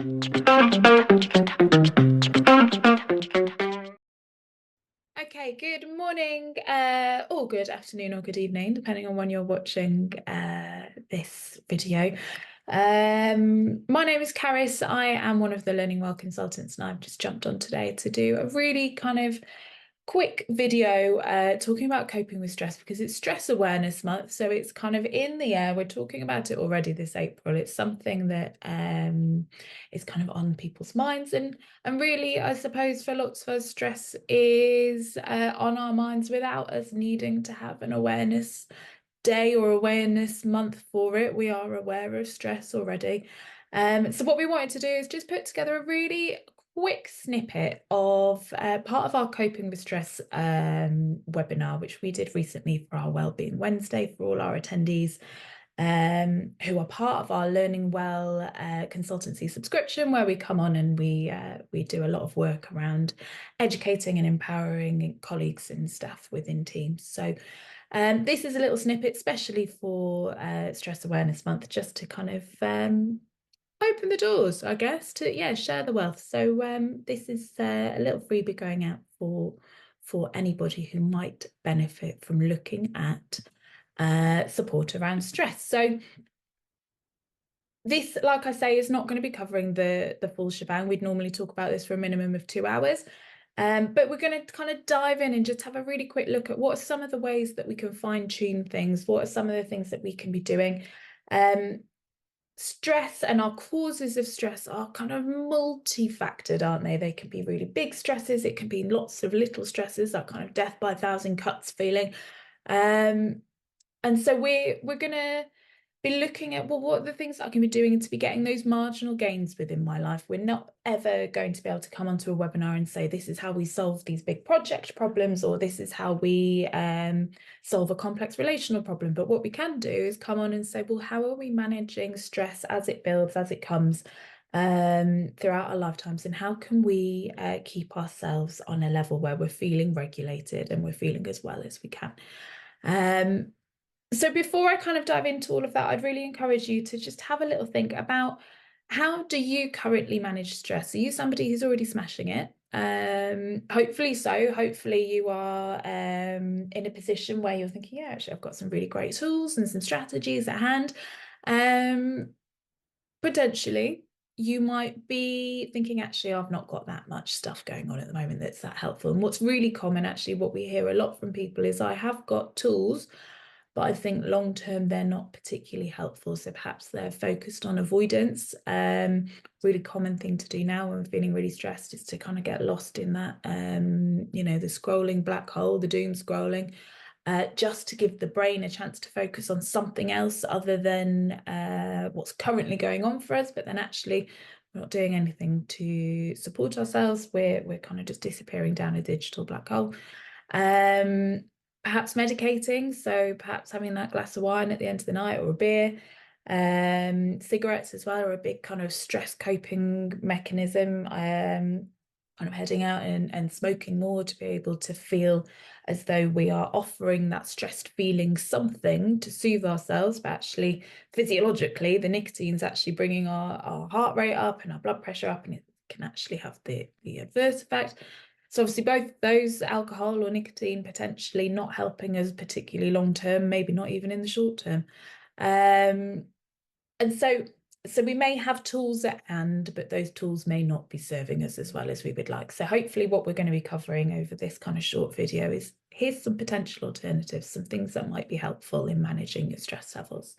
Okay, good morning, or good afternoon or good evening, depending on when you're watching this video. My name is Caris. I am one of the Learning Well consultants, and I've just jumped on today to do a really kind of quick video talking about coping with stress because it's Stress Awareness Month, so it's kind of in the air. We're talking about it already this April. It's something that is kind of on people's minds, and really, I suppose for lots of us, stress is on our minds without us needing to have an awareness day or awareness month for it. We are aware of stress already. So what we wanted to do is just put together a really quick snippet of part of our coping with stress webinar, which we did recently for our Wellbeing Wednesday for all our attendees who are part of our Learning Well consultancy subscription, where we come on and we do a lot of work around educating and empowering colleagues and staff within teams. So this is a little snippet, especially for Stress Awareness Month, just to kind of open the doors, I guess, to share the wealth. So this is a little freebie going out for anybody who might benefit from looking at support around stress. So this, like I say, is not going to be covering the full shebang. We'd normally talk about this for a minimum of 2 hours. But we're going to kind of dive in and just have a really quick look at what are some of the ways that we can fine tune things. What are some of the things that we can be doing? Stress and our causes of stress are kind of multifactored, aren't they? They can be really big stresses. It can be lots of little stresses, that kind of death by a thousand cuts feeling. And so we're going to be looking at, well, what are the things that I can be doing to be getting those marginal gains within my life. We're not ever going to be able to come onto a webinar and say, this is how we solve these big project problems, or this is how we solve a complex relational problem. But what we can do is come on and say, well, how are we managing stress as it builds, as it comes throughout our lifetimes, and how can we keep ourselves on a level where we're feeling regulated and we're feeling as well as we can. So before I kind of dive into all of that, I'd really encourage you to just have a little think about, how do you currently manage stress? Are you somebody who's already smashing it? Hopefully so. Hopefully you are in a position where you're thinking, yeah, actually, I've got some really great tools and some strategies at hand. Potentially, you might be thinking, actually, I've not got that much stuff going on at the moment that's that helpful. And what's really common, actually, what we hear a lot from people is, I have got tools, but I think long term they're not particularly helpful. So perhaps they're focused on avoidance. Really common thing to do now when we're feeling really stressed is to kind of get lost in that, the scrolling black hole, the doom scrolling. Just to give the brain a chance to focus on something else other than what's currently going on for us. But then actually we're not doing anything to support ourselves. We're kind of just disappearing down a digital black hole. Perhaps medicating, so perhaps having that glass of wine at the end of the night, or a beer. Cigarettes as well are a big kind of stress coping mechanism. Kind of heading out and smoking more to be able to feel as though we are offering that stressed feeling something to soothe ourselves, but actually physiologically the nicotine's actually bringing our heart rate up and our blood pressure up, and it can actually have the adverse effect. So obviously both those, alcohol or nicotine, potentially not helping us particularly long term, maybe not even in the short term. And so we may have tools at hand, but those tools may not be serving us as well as we would like. So hopefully what we're going to be covering over this kind of short video is, here's some potential alternatives, some things that might be helpful in managing your stress levels.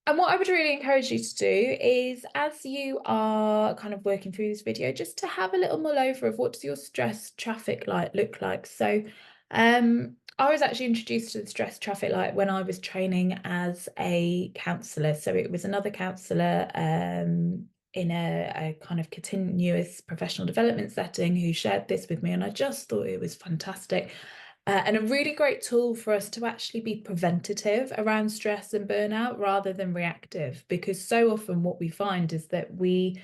And what I would really encourage you to do is, as you are kind of working through this video, just to have a little mull over of, what does your stress traffic light look like? So I was actually introduced to the stress traffic light when I was training as a counsellor. So it was another counsellor in a kind of continuous professional development setting who shared this with me, and I just thought it was fantastic. And a really great tool for us to actually be preventative around stress and burnout rather than reactive, because so often what we find is that we,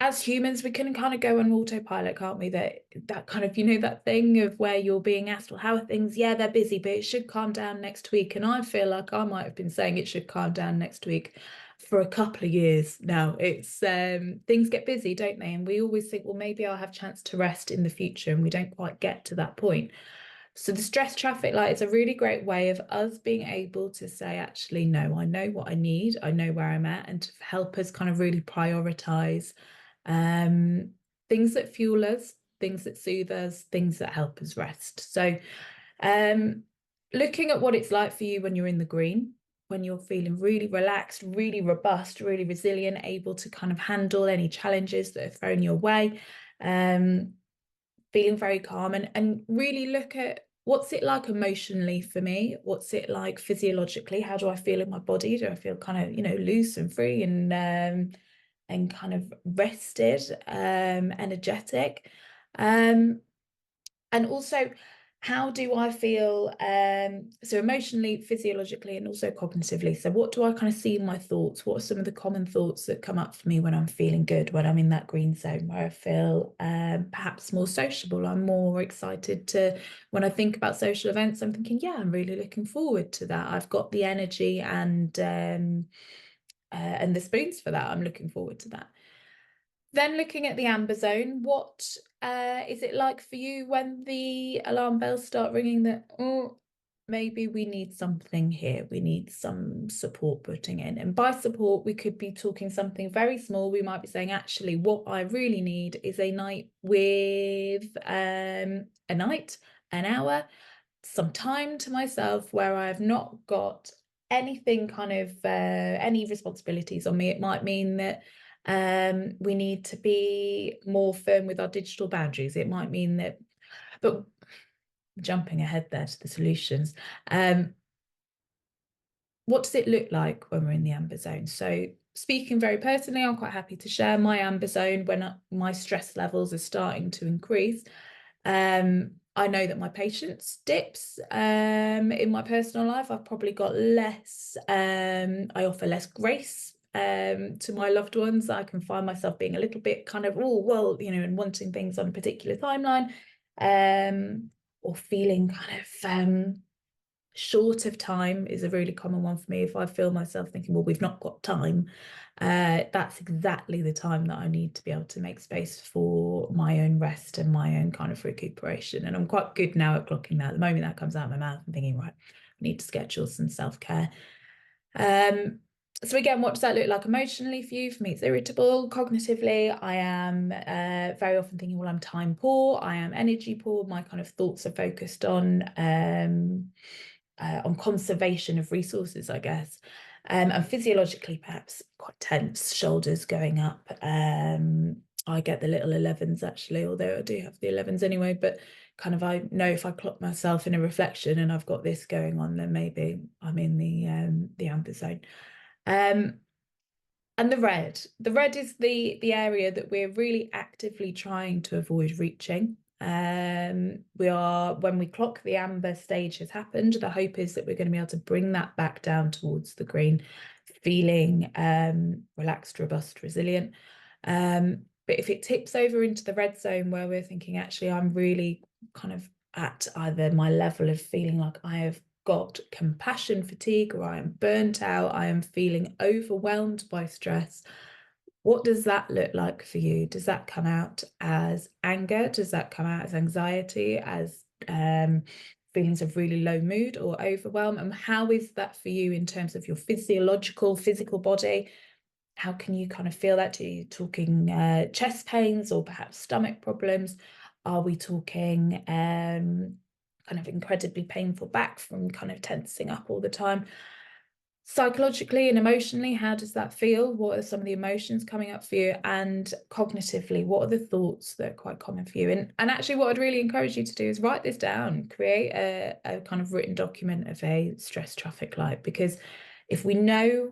as humans, we can kind of go on autopilot, can't we? That kind of, that thing of where you're being asked, well, how are things? Yeah, they're busy, but it should calm down next week. And I feel like I might have been saying it should calm down next week for a couple of years now. It's things get busy, don't they? And we always think, well, maybe I'll have a chance to rest in the future, and we don't quite get to that point. So the stress traffic light is a really great way of us being able to say, actually, no, I know what I need, I know where I'm at, and to help us kind of really prioritize um, things that fuel us, things that soothe us, things that help us rest. So um, looking at what it's like for you when you're in the green, when you're feeling really relaxed, really robust, really resilient, able to kind of handle any challenges that are thrown your way, feeling very calm, and really look at what's it like emotionally for me? What's it like physiologically? How do I feel in my body? Do I feel kind of, loose and free and kind of rested, energetic? And also, how do I feel, so emotionally, physiologically, and also cognitively? So what do I kind of see in my thoughts? What are some of the common thoughts that come up for me when I'm feeling good, when I'm in that green zone, where I feel perhaps more sociable? I'm more excited to, when I think about social events, I'm thinking, yeah, I'm really looking forward to that. I've got the energy and the spoons for that. I'm looking forward to that. Then looking at the amber zone, what is it like for you when the alarm bells start ringing that, oh, maybe we need something here, we need some support putting in. And by support, we could be talking something very small. We might be saying, actually, what I really need is a night with an hour, some time to myself where I have not got anything kind of any responsibilities on me. It might mean that we need to be more firm with our digital boundaries. It might mean that, but jumping ahead there to the solutions, what does it look like when we're in the amber zone? So speaking very personally, I'm quite happy to share my amber zone when my stress levels are starting to increase. I know that my patience dips in my personal life. I've probably got less, I offer less grace to my loved ones. I can find myself being a little bit kind of, oh, well, and wanting things on a particular timeline, or feeling kind of short of time is a really common one for me. If I feel myself thinking, well, we've not got time, that's exactly the time that I need to be able to make space for my own rest and my own kind of recuperation. And I'm quite good now at clocking that. The moment that comes out of my mouth, I'm thinking, right, I need to schedule some self-care. So again, what does that look like emotionally for you? For me, it's irritable. Cognitively, I am very often thinking, well, I'm time poor, I am energy poor. My kind of thoughts are focused on conservation of resources, I guess. And physiologically, perhaps quite tense, shoulders going up. I get the little 11s actually, although I do have the 11s anyway, but kind of I know if I clock myself in a reflection and I've got this going on, then maybe I'm in the amber zone. And the red is the area that we're really actively trying to avoid reaching. We are, when we clock the amber stage has happened, the hope is that we're going to be able to bring that back down towards the green, feeling relaxed, robust, resilient. But if it tips over into the red zone where we're thinking, actually, I'm really kind of at either my level of feeling like I have got compassion fatigue or I am burnt out, I am feeling overwhelmed by stress. What does that look like for you? Does that come out as anger? Does that come out as anxiety, as feelings of really low mood or overwhelm? And how is that for you in terms of your physical body? How can you kind of feel that? Are you talking chest pains or perhaps stomach problems? Are we talking kind of incredibly painful back from kind of tensing up all the time? Psychologically and emotionally, how does that feel? What are some of the emotions coming up for you? And cognitively, what are the thoughts that are quite common for you? And actually, what I'd really encourage you to do is write this down, create a kind of written document of a stress traffic light, because if we know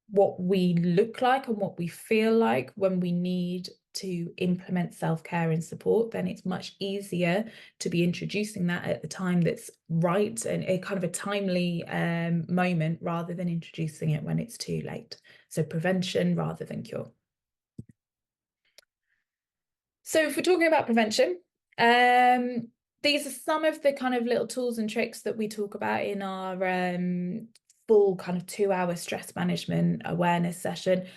what we look like and what we feel like when we need to implement self-care and support, then it's much easier to be introducing that at the time that's right and a kind of a timely moment rather than introducing it when it's too late. So prevention rather than cure. So if we're talking about prevention, these are some of the kind of little tools and tricks that we talk about in our full kind of 2 hour stress management awareness session.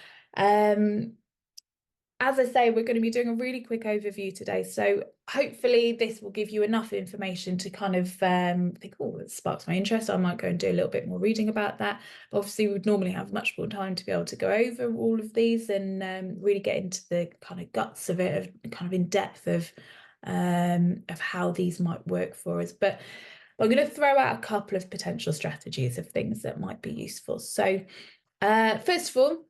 As I say, we're going to be doing a really quick overview today. So hopefully this will give you enough information to kind of think, oh, it sparks my interest. I might go and do a little bit more reading about that. But obviously, we would normally have much more time to be able to go over all of these and really get into the kind of guts of it, of kind of in depth of how these might work for us. But I'm going to throw out a couple of potential strategies of things that might be useful. So first of all,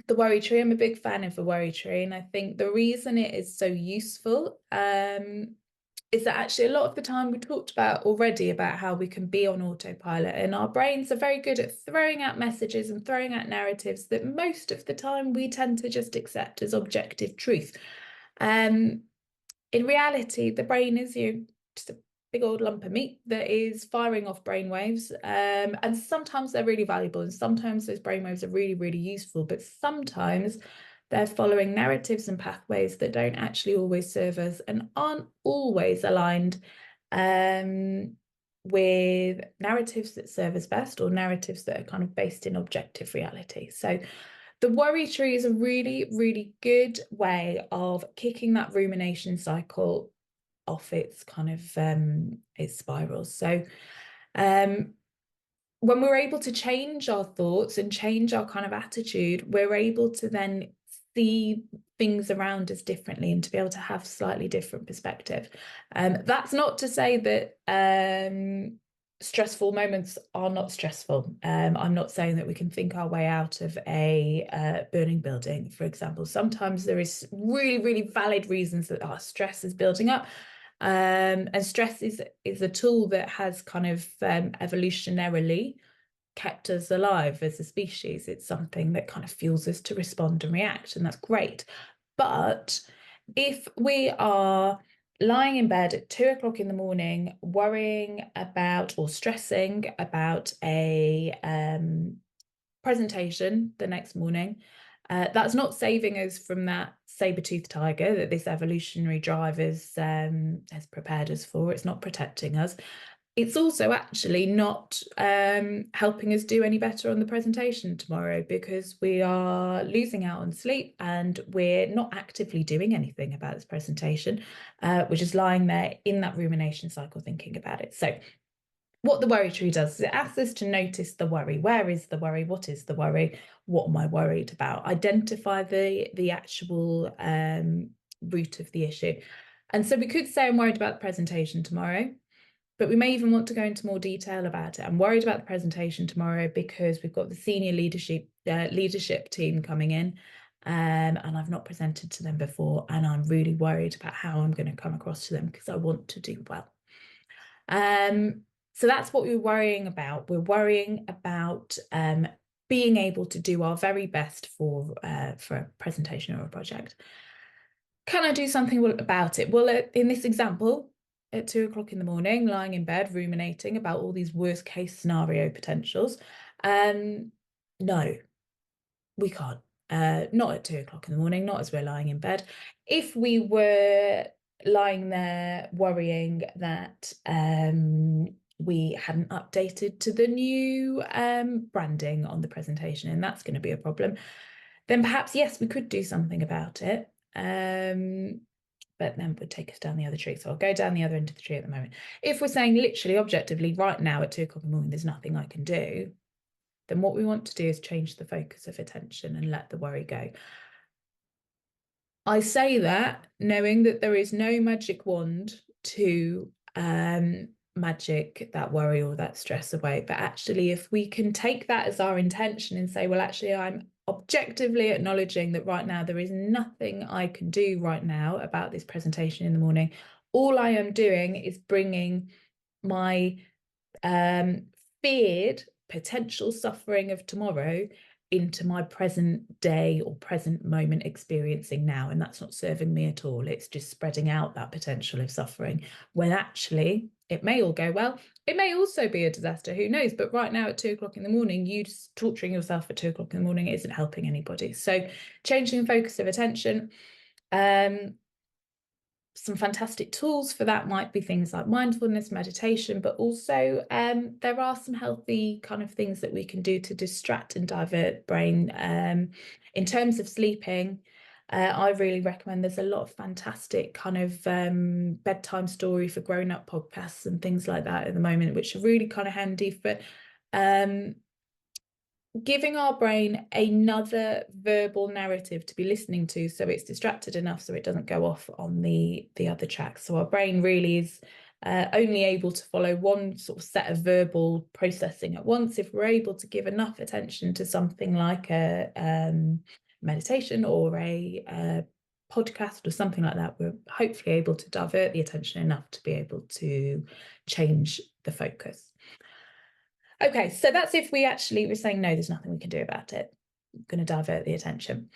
the worry tree. I'm a big fan of the worry tree, and I think the reason it is so useful is that actually a lot of the time we talked about already about how we can be on autopilot, and our brains are very good at throwing out messages and throwing out narratives that most of the time we tend to just accept as objective truth. In reality, the brain is just a big old lump of meat that is firing off brain waves. And sometimes they're really valuable, and sometimes those brain waves are really, really useful, but sometimes they're following narratives and pathways that don't actually always serve us and aren't always aligned with narratives that serve us best, or narratives that are kind of based in objective reality. So the worry tree is a really, really good way of kicking that rumination cycle off its kind of its spirals. So when we're able to change our thoughts and change our kind of attitude, we're able to then see things around us differently and to be able to have slightly different perspective. That's not to say that stressful moments are not stressful. I'm not saying that we can think our way out of a burning building, for example. Sometimes there is really, really valid reasons that our stress is building up. And stress is a tool that has kind of evolutionarily kept us alive as a species. It's something that kind of fuels us to respond and react, and that's great. But if we are lying in bed at 2 o'clock in the morning, worrying about or stressing about a presentation the next morning, that's not saving us from that saber-toothed tiger that this evolutionary drive has prepared us for. It's not protecting us. It's also actually not helping us do any better on the presentation tomorrow, because we are losing out on sleep and we're not actively doing anything about this presentation. We're just lying there in that rumination cycle thinking about it. So what the worry tree does is it asks us to notice the worry. Where is the worry? What is the worry? What am I worried about? Identify the actual root of the issue. And so we could say I'm worried about the presentation tomorrow, but we may even want to go into more detail about it. I'm worried about the presentation tomorrow because we've got the senior leadership team coming in, and I've not presented to them before, and I'm really worried about how I'm going to come across to them because I want to do well. So that's what we're worrying about. We're worrying about being able to do our very best for a presentation or a project. Can I do something about it? Well, in this example, at 2 o'clock in the morning, lying in bed, ruminating about all these worst case scenario potentials, no, we can't. Not at 2 o'clock in the morning, not as we're lying in bed. If we were lying there worrying that we hadn't updated to the new branding on the presentation, and that's going to be a problem, then perhaps, yes, we could do something about it. But then would take us down the other tree. So I'll go down the other end of the tree at the moment. If we're saying literally objectively right now at 2 o'clock in the morning, there's nothing I can do, then what we want to do is change the focus of attention and let the worry go. I say that knowing that there is no magic wand to magic that worry or that stress away. But actually, if we can take that as our intention and say, well, actually, I'm objectively acknowledging that right now there is nothing I can do right now about this presentation in the morning. All I am doing is bringing my feared potential suffering of tomorrow into my present day or present moment experiencing now, and that's not serving me at all. It's just spreading out that potential of suffering, when actually it may all go well. It may also be a disaster, who knows? But right now at 2 o'clock in the morning, you just torturing yourself at 2 o'clock in the morning isn't helping anybody. So changing the focus of attention. some fantastic tools for that might be things like mindfulness, meditation, but also there are some healthy kind of things that we can do to distract and divert brain. In terms of sleeping, I really recommend, there's a lot of fantastic kind of bedtime story for grown-up podcasts and things like that at the moment, which are really kind of handy for giving our brain another verbal narrative to be listening to, so it's distracted enough so it doesn't go off on the other tracks. So our brain really is only able to follow one sort of set of verbal processing at once. If we're able to give enough attention to something like a meditation or a podcast or something like that, we're hopefully able to divert the attention enough to be able to change the focus. Okay, so that's if we actually were saying, no, there's nothing we can do about it. I'm going to divert the attention.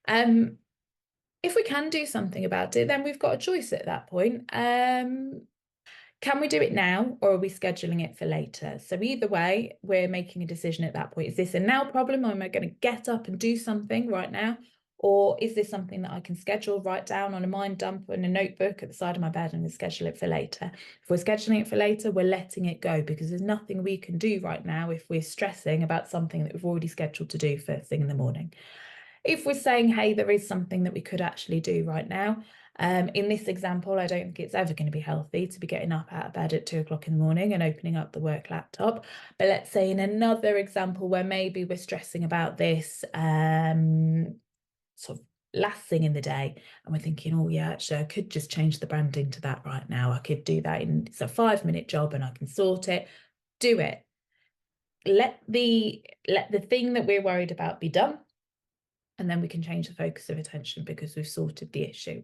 If we can do something about it, then we've got a choice at that point. Can we do it now, or are we scheduling it for later? So either way, we're making a decision at that point. Is this a now problem, or am I going to get up and do something right now? Or is this something that I can schedule, write down on a mind dump and a notebook at the side of my bed, and we'll schedule it for later? If we're scheduling it for later, we're letting it go, because there's nothing we can do right now if we're stressing about something that we've already scheduled to do first thing in the morning. If we're saying, hey, there is something that we could actually do right now, in this example, I don't think it's ever going to be healthy to be getting up out of bed at 2 o'clock in the morning and opening up the work laptop. But let's say in another example where maybe we're stressing about this sort of last thing in the day, and we're thinking, oh yeah, actually I could just change the branding to that right now. I could do that it's a 5-minute job and I can sort it. Do it. Let the thing that we're worried about be done, and then we can change the focus of attention because we've sorted the issue.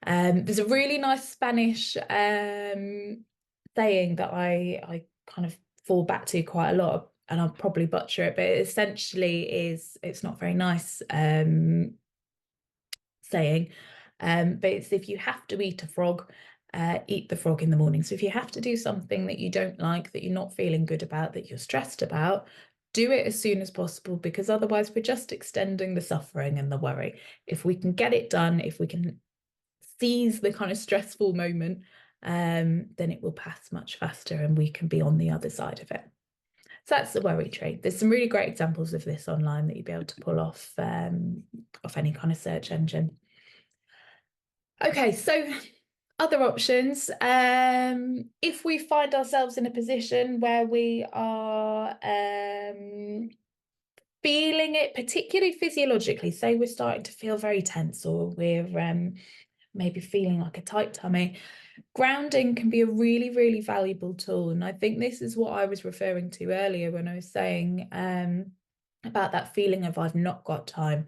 There's a really nice Spanish saying that I kind of fall back to quite a lot, and I'll probably butcher it, but it essentially it's not very nice saying, but it's, if you have to eat a frog, eat the frog in the morning. So if you have to do something that you don't like, that you're not feeling good about, that you're stressed about, do it as soon as possible, because otherwise we're just extending the suffering and the worry. If we can get it done, if we can seize the kind of stressful moment, then it will pass much faster and we can be on the other side of it. So that's the worry tree. There's some really great examples of this online that you'd be able to pull off any kind of search engine. Okay, so other options. If we find ourselves in a position where we are feeling it, particularly physiologically, say we're starting to feel very tense, or we're maybe feeling like a tight tummy, grounding can be a really, really valuable tool. And I think this is what I was referring to earlier when I was saying about that feeling of I've not got time.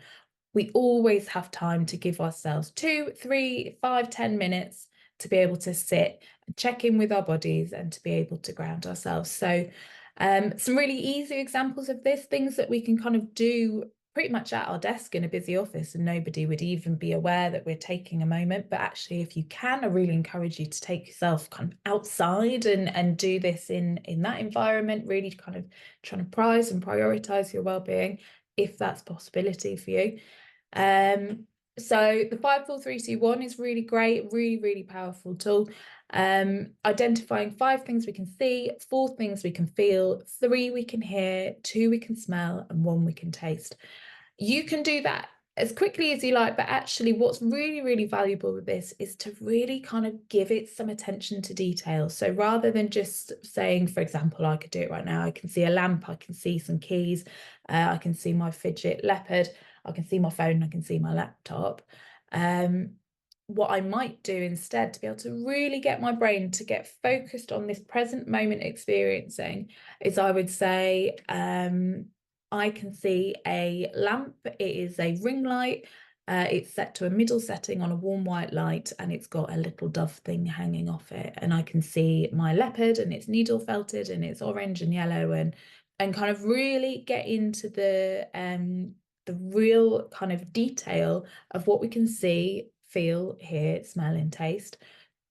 We always have time to give ourselves 2, 3, 5, 10 minutes to be able to sit and check in with our bodies and to be able to ground ourselves. So some really easy examples of this, things that we can kind of do pretty much at our desk in a busy office, and nobody would even be aware that we're taking a moment. But actually, if you can, I really encourage you to take yourself kind of outside and do this in that environment, really kind of trying to prize and prioritize your well-being, if that's a possibility for you. So the 5, 4, 3, 2, 1 is really great, really, really powerful tool. Identifying 5 things we can see, 4 things we can feel, 3 we can hear, 2 we can smell, and 1 we can taste. You can do that as quickly as you like, but actually what's really, really valuable with this is to really kind of give it some attention to detail. So rather than just saying, for example, I could do it right now, I can see a lamp, I can see some keys, I can see my fidget leopard, I can see my phone, I can see my laptop. What I might do instead, to be able to really get my brain to get focused on this present moment experiencing, is I would say, I can see a lamp. It is a ring light. It's set to a middle setting on a warm white light, and it's got a little dove thing hanging off it. And I can see my leopard, and it's needle felted, and it's orange and yellow, and kind of really get into the real kind of detail of what we can see, feel, hear, smell, and taste.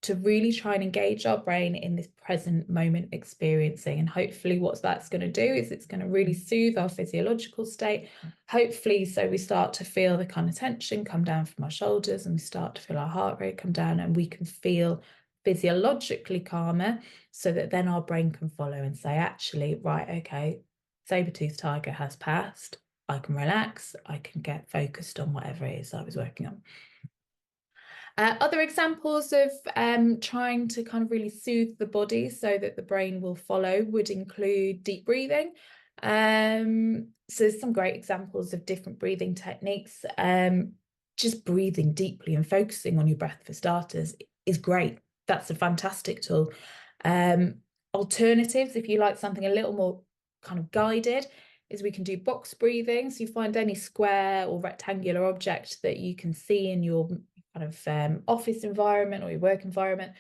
to really try and engage our brain in this present moment experiencing. And hopefully what that's going to do is it's going to really soothe our physiological state, hopefully, so we start to feel the kind of tension come down from our shoulders, and we start to feel our heart rate come down, and we can feel physiologically calmer, so that then our brain can follow and say, actually, right, okay, saber-toothed tiger has passed. I can relax. I can get focused on whatever it is I was working on. Other examples of trying to kind of really soothe the body so that the brain will follow would include deep breathing. So there's some great examples of different breathing techniques. Just breathing deeply and focusing on your breath for starters is great. That's a fantastic tool. Alternatives, if you like something a little more kind of guided, is we can do box breathing. So you find any square or rectangular object that you can see in your kind of office environment or your work environment.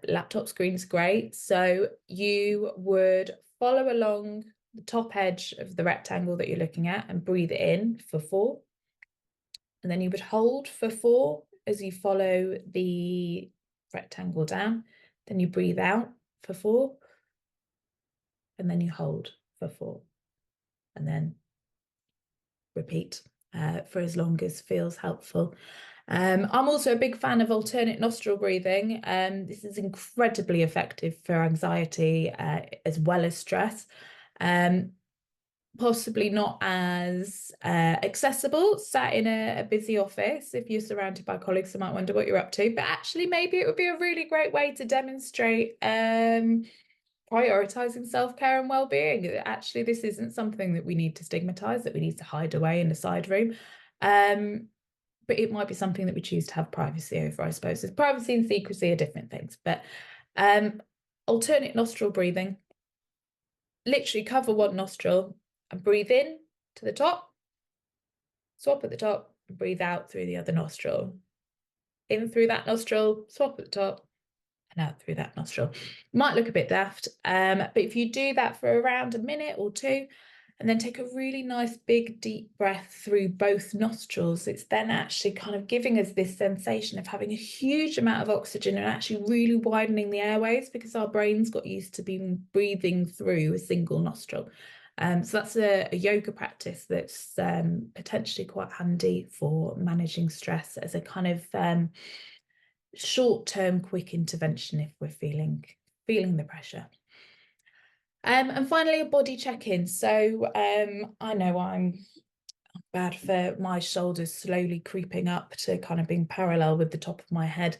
Laptop screen is great. So you would follow along the top edge of the rectangle that you're looking at and breathe in for 4. And then you would hold for 4 as you follow the rectangle down. Then you breathe out for 4. And then you hold for 4. And then repeat for as long as feels helpful. I'm also a big fan of alternate nostril breathing. This is incredibly effective for anxiety as well as stress. Possibly not as accessible sat in a busy office. If you're surrounded by colleagues, I might wonder what you're up to, but actually maybe it would be a really great way to demonstrate prioritizing self-care and well-being. Actually, this isn't something that we need to stigmatize, that we need to hide away in a side room. But it might be something that we choose to have privacy over, I suppose. So privacy and secrecy are different things, but alternate nostril breathing. Literally cover one nostril and breathe in to the top, swap at the top, and breathe out through the other nostril. In through that nostril, swap at the top, and out through that nostril. Might look a bit daft, but if you do that for around a minute or 2, and then take a really nice big deep breath through both nostrils, it's then actually kind of giving us this sensation of having a huge amount of oxygen and actually really widening the airways, because our brains got used to being breathing through a single nostril. So that's a yoga practice that's potentially quite handy for managing stress as a kind of short-term quick intervention if we're feeling the pressure. And finally, a body check-in. So I know I'm bad for my shoulders slowly creeping up to kind of being parallel with the top of my head.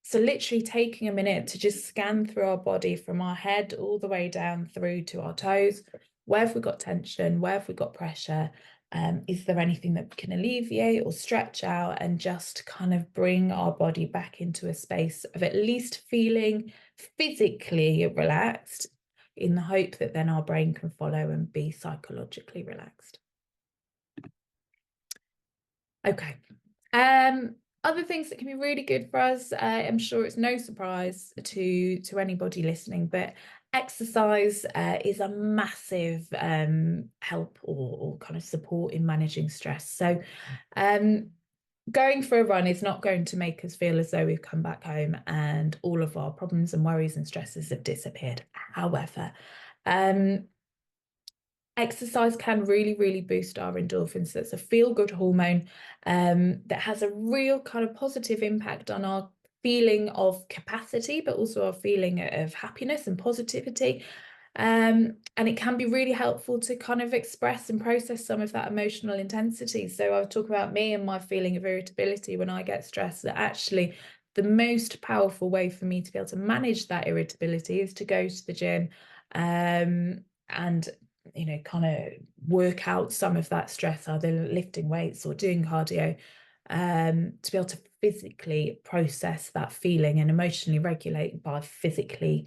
So literally taking a minute to just scan through our body from our head all the way down through to our toes. Where have we got tension? Where have we got pressure? Is there anything that we can alleviate or stretch out, and just kind of bring our body back into a space of at least feeling physically relaxed, in the hope that then our brain can follow and be psychologically relaxed. Okay. Other things that can be really good for us, I'm sure it's no surprise to anybody listening, but exercise is a massive help or kind of support in managing stress. So going for a run is not going to make us feel as though we've come back home and all of our problems and worries and stresses have disappeared. However, exercise can really, really boost our endorphins. So it's a feel-good hormone that has a real kind of positive impact on our feeling of capacity, but also our feeling of happiness and positivity. And it can be really helpful to kind of express and process some of that emotional intensity. So I'll talk about me and my feeling of irritability when I get stressed, that actually the most powerful way for me to be able to manage that irritability is to go to the gym and kind of work out some of that stress, either lifting weights or doing cardio, to be able to physically process that feeling and emotionally regulate by physically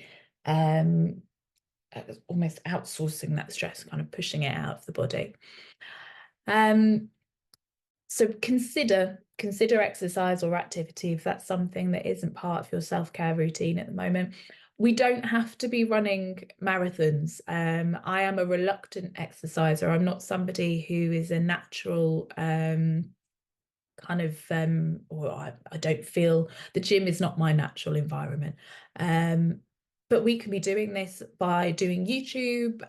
almost outsourcing that stress, kind of pushing it out of the body. So consider exercise or activity if that's something that isn't part of your self-care routine at the moment. We don't have to be running marathons. I am a reluctant exerciser. I'm not somebody who is a natural kind of or I don't feel the gym is not my natural environment. But we can be doing this by doing YouTube,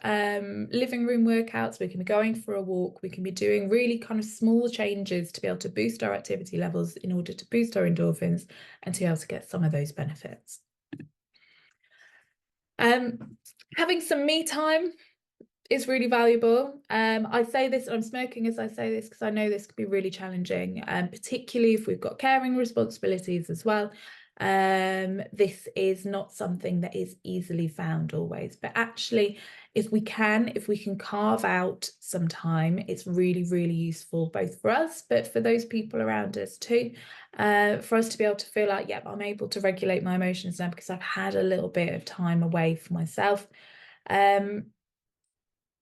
living room workouts. We can be going for a walk. We can be doing really kind of small changes to be able to boost our activity levels in order to boost our endorphins and to be able to get some of those benefits. Having some me time is really valuable. I say this, I'm smoking as I say this because I know this can be really challenging, particularly if we've got caring responsibilities as well. This is not something that is easily found always, but actually, if we can carve out some time, it's really, really useful both for us, but for those people around us too, for us to be able to feel like, yep, I'm able to regulate my emotions now because I've had a little bit of time away for myself.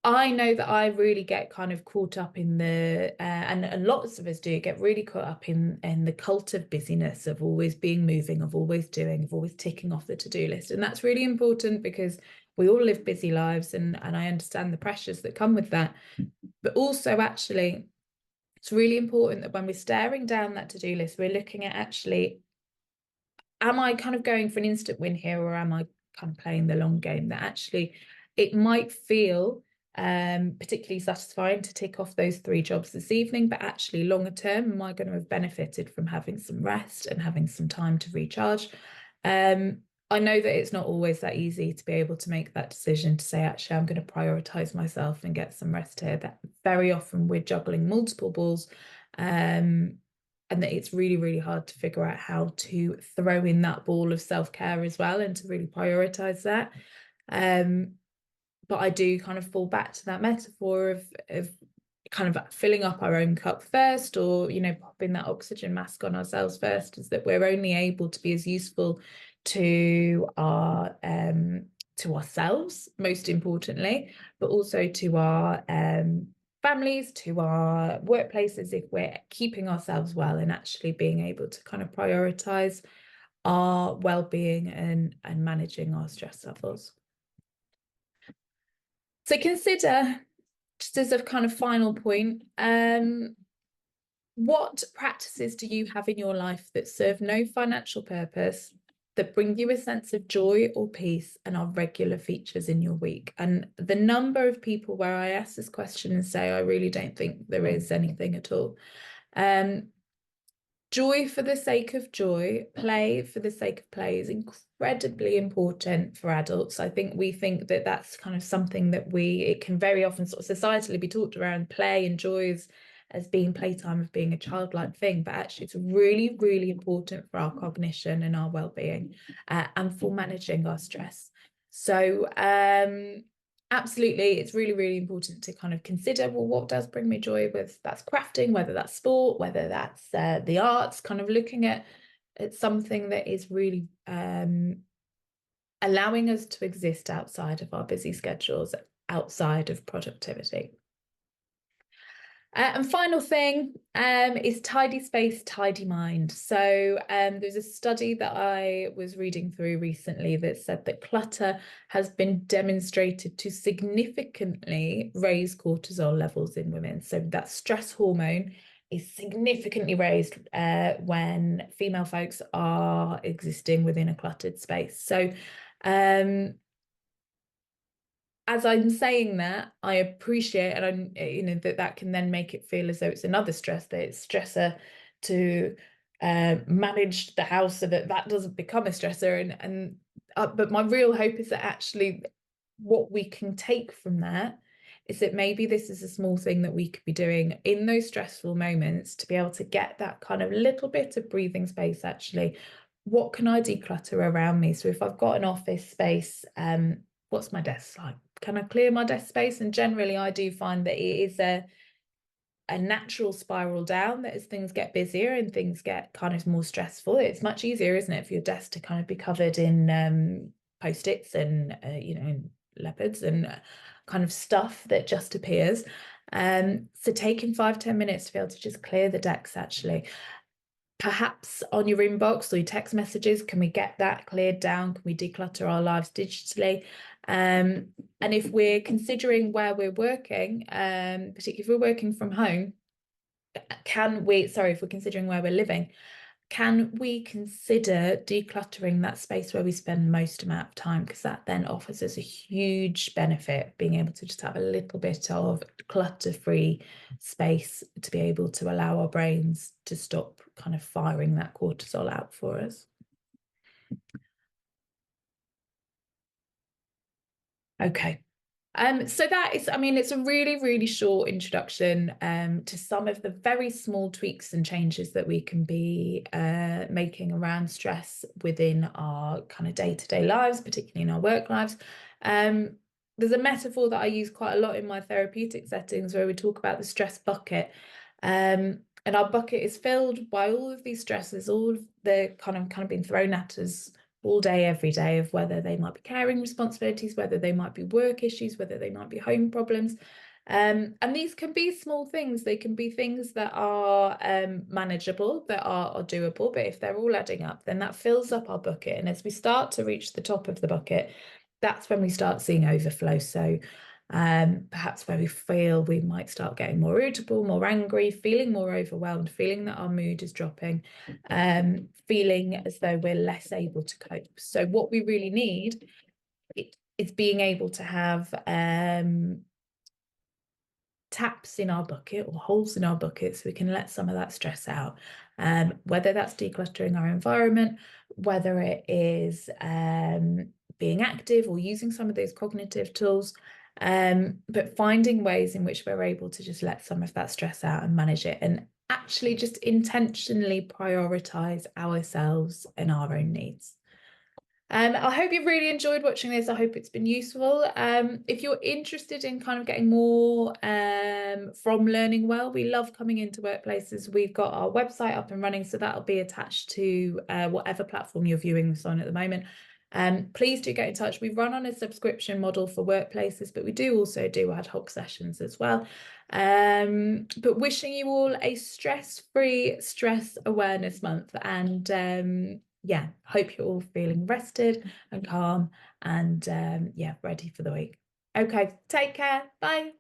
I know that I really get kind of caught up in and lots of us do get really caught up in the cult of busyness, of always being moving, of always doing, of always ticking off the to-do list. And that's really important because we all live busy lives, and I understand the pressures that come with that. But also, actually, it's really important that when we're staring down that to-do list, we're looking at actually, am I kind of going for an instant win here, or am I kind of playing the long game? That actually it might feel particularly satisfying to tick off those 3 jobs this evening, but actually longer term, am I going to have benefited from having some rest and having some time to recharge? I know that it's not always that easy to be able to make that decision to say, actually, I'm going to prioritize myself and get some rest here. That very often we're juggling multiple balls, and that it's really, really hard to figure out how to throw in that ball of self-care as well and to really prioritize that. But I do kind of fall back to that metaphor of kind of filling up our own cup first, or popping that oxygen mask on ourselves first, is that we're only able to be as useful to ourselves, most importantly, but also to our families, to our workplaces, if we're keeping ourselves well and actually being able to kind of prioritize our well-being and managing our stress levels. So consider, just as a kind of final point, what practices do you have in your life that serve no financial purpose, that bring you a sense of joy or peace and are regular features in your week? And the number of people where I ask this question and say, I really don't think there is anything at all. Joy for the sake of joy, play for the sake of play is incredibly important for adults. I think we think that that's kind of something that it can very often sort of societally be talked around play and joy as being playtime, of being a childlike thing, but actually it's really, really important for our cognition and our well-being, and for managing our stress. So absolutely, it's really, really important to kind of consider, well, what does bring me joy? With that's crafting, whether that's sport, whether that's the arts, kind of looking at something that is really allowing us to exist outside of our busy schedules, outside of productivity. And final thing is tidy space, tidy mind. So there's a study that I was reading through recently that said that clutter has been demonstrated to significantly raise cortisol levels in women. So that stress hormone is significantly raised when female folks are existing within a cluttered space. So as I'm saying that, I appreciate, and I'm, that can then make it feel as though it's another stress, that it's stressor to manage the house so that doesn't become a stressor. But my real hope is that actually what we can take from that is that maybe this is a small thing that we could be doing in those stressful moments to be able to get that kind of little bit of breathing space. Actually, what can I declutter around me? So if I've got an office space, what's my desk like? Can I clear my desk space? And generally, I do find that it is a natural spiral down, that as things get busier and things get kind of more stressful, it's much easier, isn't it, for your desk to kind of be covered in post-its and leopards and kind of stuff that just appears. So taking 5-10 minutes to be able to just clear the decks, actually. Perhaps on your inbox or your text messages, can we get that cleared down? Can we declutter our lives digitally? And if we're considering where we're working, particularly if we're working from home, sorry, if we're considering where we're living, can we consider decluttering that space where we spend most amount of time? Because that then offers us a huge benefit, being able to just have a little bit of clutter-free space to be able to allow our brains to stop kind of firing that cortisol out for us. Okay. So that is, I mean, it's a really, really short introduction to some of the very small tweaks and changes that we can be making around stress within our kind of day-to-day lives, particularly in our work lives. There's a metaphor that I use quite a lot in my therapeutic settings where we talk about the stress bucket. And our bucket is filled by all of these stresses, all of the kind of being thrown at us all day, every day, of whether they might be caring responsibilities, whether they might be work issues, whether they might be home problems. And these can be small things. They can be things that are manageable, that are doable. But if they're all adding up, then that fills up our bucket. And as we start to reach the top of the bucket, that's when we start seeing overflow. So perhaps where we feel we might start getting more irritable, more angry, feeling more overwhelmed, feeling that our mood is dropping, feeling as though we're less able to cope. So what we really need is being able to have taps in our bucket or holes in our bucket so we can let some of that stress out. Whether that's decluttering our environment, whether it is being active or using some of those cognitive tools, but finding ways in which we're able to just let some of that stress out and manage it, and actually just intentionally prioritize ourselves and our own needs. I hope you've really enjoyed watching this. I hope it's been useful. If you're interested in kind of getting more from Learning Well, we love coming into workplaces. We've got our website up and running, so that'll be attached to whatever platform you're viewing this on at the moment. Please do get in touch. We run on a subscription model for workplaces, but we do also do ad hoc sessions as well. But wishing you all a stress-free stress awareness month, and yeah, hope you're all feeling rested and calm and yeah, ready for the week. Okay, take care. Bye.